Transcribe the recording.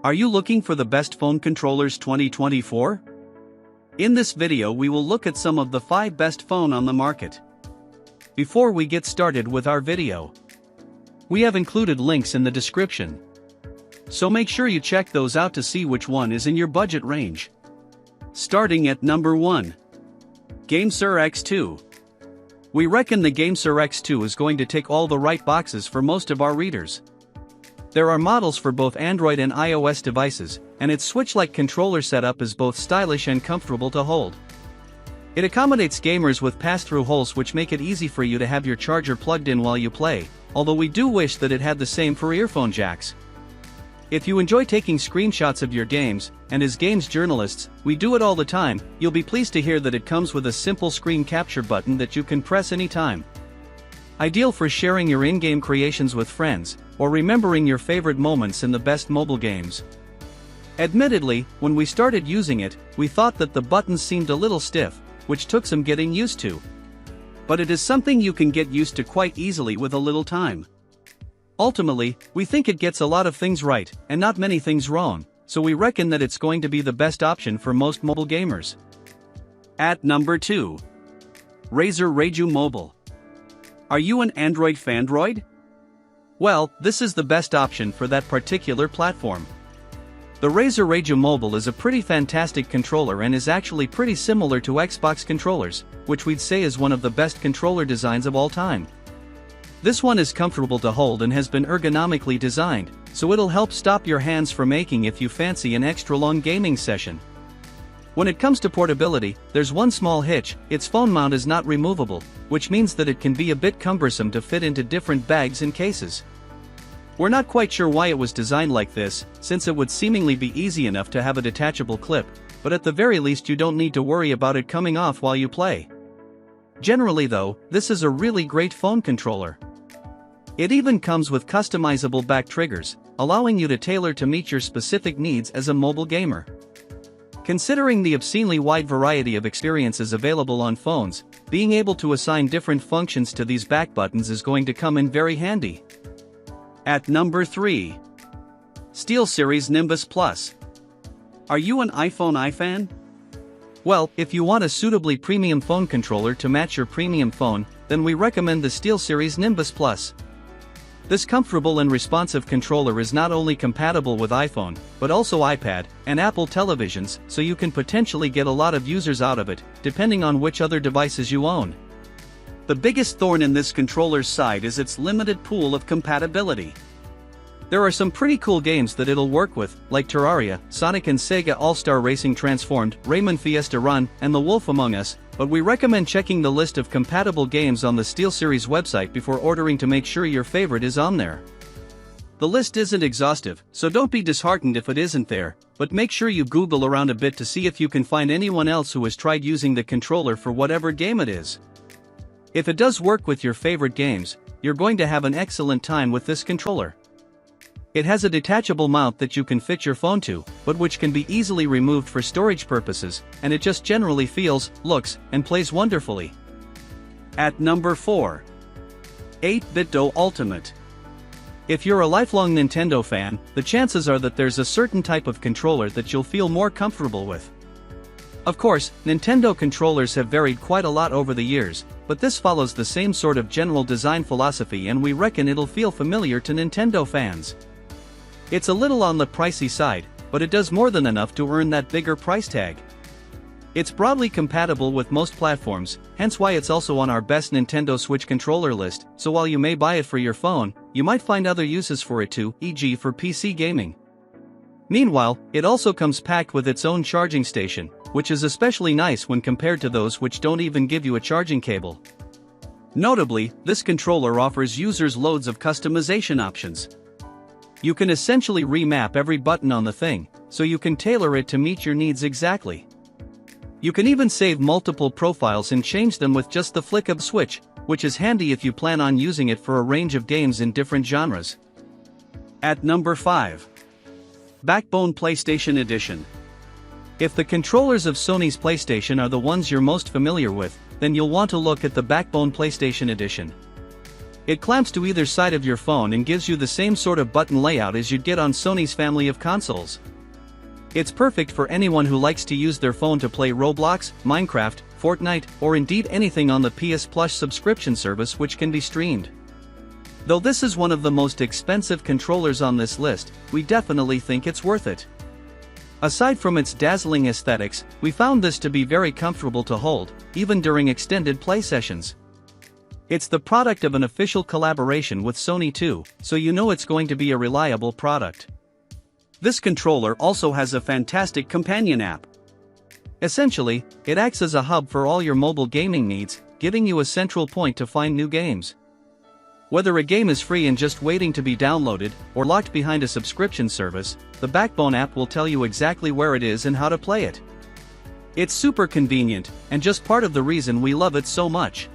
Are you looking for the best phone controllers 2024? In this video we will look at some of the 5 best phone on the market. Before we get started with our video, we have included links in the description, so make sure you check those out to see which one is in your budget range. Starting at number 1. GameSir X2. We reckon the GameSir X2 is going to tick all the right boxes for most of our readers. There are models for both Android and iOS devices, and its switch-like controller setup is both stylish and comfortable to hold. It accommodates gamers with pass-through holes which make it easy for you to have your charger plugged in while you play, although we do wish that it had the same for earphone jacks. If you enjoy taking screenshots of your games, and as games journalists, we do it all the time, you'll be pleased to hear that it comes with a simple screen capture button that you can press anytime. Ideal for sharing your in-game creations with friends, or remembering your favorite moments in the best mobile games. Admittedly, when we started using it, we thought that the buttons seemed a little stiff, which took some getting used to. But it is something you can get used to quite easily with a little time. Ultimately, we think it gets a lot of things right, and not many things wrong, so we reckon that it's going to be the best option for most mobile gamers. At number 2. Razer Raju Mobile. Are you an Android fandroid? Well, this is the best option for that particular platform. The Razer Raju Mobile is a pretty fantastic controller and is actually pretty similar to Xbox controllers, which we'd say is one of the best controller designs of all time. This one is comfortable to hold and has been ergonomically designed, so it'll help stop your hands from aching if you fancy an extra long gaming session. When it comes to portability, there's one small hitch: its phone mount is not removable, which means that it can be a bit cumbersome to fit into different bags and cases. We're not quite sure why it was designed like this, since it would seemingly be easy enough to have a detachable clip, but at the very least you don't need to worry about it coming off while you play. Generally though, this is a really great phone controller. It even comes with customizable back triggers, allowing you to tailor to meet your specific needs as a mobile gamer. Considering the obscenely wide variety of experiences available on phones, being able to assign different functions to these back buttons is going to come in very handy. At number 3. SteelSeries Nimbus Plus. Are you an iPhone fan? Well, if you want a suitably premium phone controller to match your premium phone, then we recommend the SteelSeries Nimbus Plus. This comfortable and responsive controller is not only compatible with iPhone, but also iPad and Apple televisions, so you can potentially get a lot of users out of it, depending on which other devices you own. The biggest thorn in this controller's side is its limited pool of compatibility. There are some pretty cool games that it'll work with, like Terraria, Sonic and Sega All-Star Racing Transformed, Rayman Fiesta Run, and The Wolf Among Us, but we recommend checking the list of compatible games on the SteelSeries website before ordering to make sure your favorite is on there. The list isn't exhaustive, so don't be disheartened if it isn't there, but make sure you Google around a bit to see if you can find anyone else who has tried using the controller for whatever game it is. If it does work with your favorite games, you're going to have an excellent time with this controller. It has a detachable mount that you can fit your phone to, but which can be easily removed for storage purposes, and it just generally feels, looks, and plays wonderfully. At number 4. 8-Bit Do Ultimate. If you're a lifelong Nintendo fan, the chances are that there's a certain type of controller that you'll feel more comfortable with. Of course, Nintendo controllers have varied quite a lot over the years, but this follows the same sort of general design philosophy, and we reckon it'll feel familiar to Nintendo fans. It's a little on the pricey side, but it does more than enough to earn that bigger price tag. It's broadly compatible with most platforms, hence why it's also on our best Nintendo Switch controller list, so while you may buy it for your phone, you might find other uses for it too, e.g. for PC gaming. Meanwhile, it also comes packed with its own charging station, which is especially nice when compared to those which don't even give you a charging cable. Notably, this controller offers users loads of customization options. You can essentially remap every button on the thing, so you can tailor it to meet your needs exactly. You can even save multiple profiles and change them with just the flick of a switch, which is handy if you plan on using it for a range of games in different genres. At number 5. Backbone PlayStation Edition. If the controllers of Sony's PlayStation are the ones you're most familiar with, then you'll want to look at the Backbone PlayStation Edition. It clamps to either side of your phone and gives you the same sort of button layout as you'd get on Sony's family of consoles. It's perfect for anyone who likes to use their phone to play Roblox, Minecraft, Fortnite, or indeed anything on the PS Plus subscription service which can be streamed. Though this is one of the most expensive controllers on this list, we definitely think it's worth it. Aside from its dazzling aesthetics, we found this to be very comfortable to hold, even during extended play sessions. It's the product of an official collaboration with Sony too, so you know it's going to be a reliable product. This controller also has a fantastic companion app. Essentially, it acts as a hub for all your mobile gaming needs, giving you a central point to find new games. Whether a game is free and just waiting to be downloaded, or locked behind a subscription service, the Backbone app will tell you exactly where it is and how to play it. It's super convenient, and just part of the reason we love it so much.